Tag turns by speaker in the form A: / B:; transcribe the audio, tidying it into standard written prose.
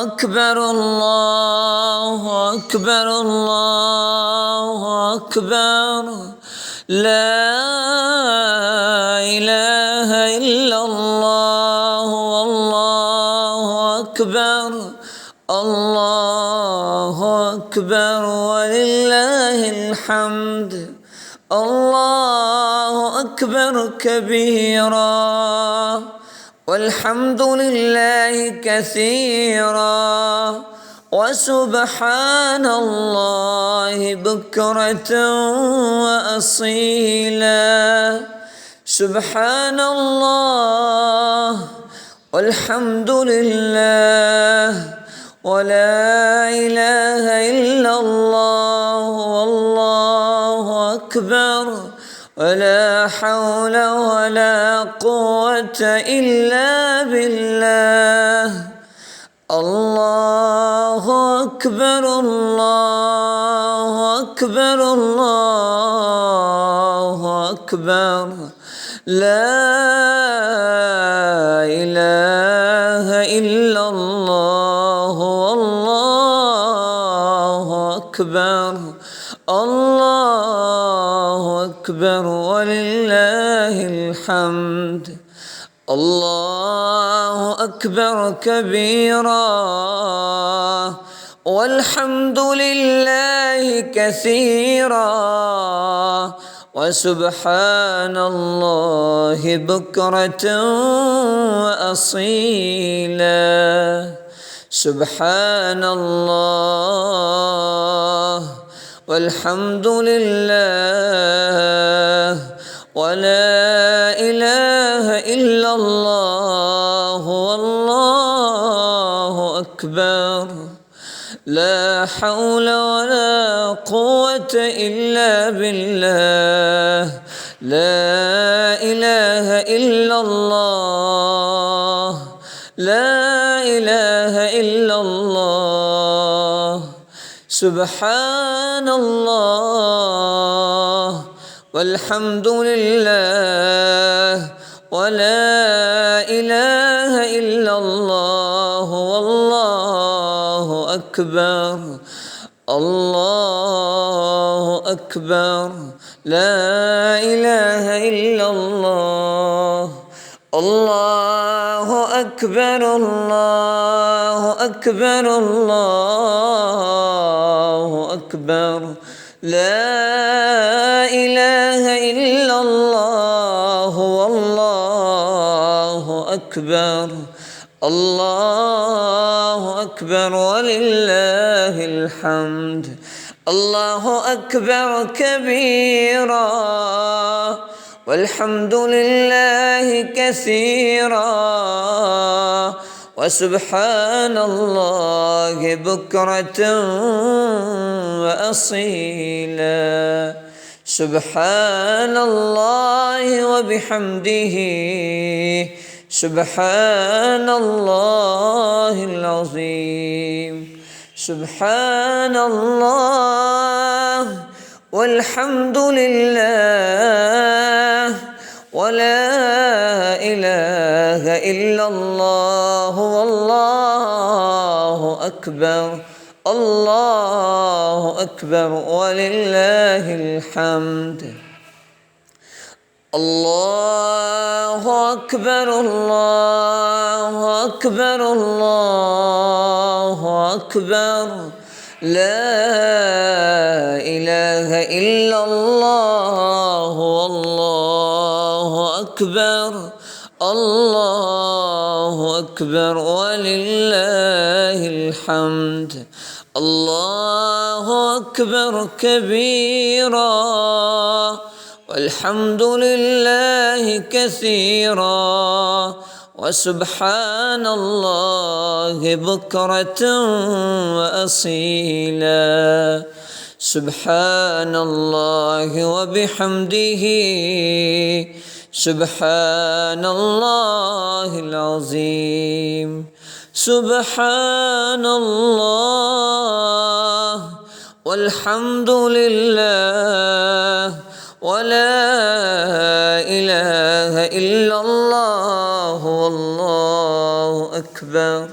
A: أكبر الله أكبر الله أكبر لا إله إلا الله والله أكبر الله أكبر ولله الحمد الله أكبر كبيرا والحمد لله كثيرا وسبحان الله بكرة وأصيلا سبحان الله والحمد لله ولا إله إلا الله والله أكبر ولا حول ولا قوة إلا بالله الله أكبر الله أكبر الله أكبر لا إله إلا الله والله أكبر الله أكبر ولله الحمد الله أكبر كبيرا والحمد لله كثيرا وسبحان الله بكرة وأصيلا سبحان الله والحمد لله ولا إله إلا الله والله أكبر لا حول ولا قوة إلا بالله لا إله إلا الله لا إله إلا الله سبحان الله والحمد لله ولا إله إلا الله والله أكبر الله أكبر لا إله إلا الله الله أكبر الله أكبر الله أكبر لا إله إلا الله والله أكبر الله أكبر ولله الحمد الله أكبر كبيرا والحمد لله كثيرا وسبحان الله بكرة وأصيلا سبحان الله وبحمده سبحان الله العظيم سبحان الله والحمد لله ولا إله إلا الله والله أكبر الله أكبر ولله الحمد الله أكبر الله أكبر الله أكبر لا إله إلا الله والله أكبر الله أكبر ولله الحمد الله أكبر كبيرا والحمد لله كثيرا وسبحان الله بكرة وأصيلا سبحان الله وبحمده سبحان الله العظيم سبحان الله والحمد لله ولا إله إلا الله والله أكبر.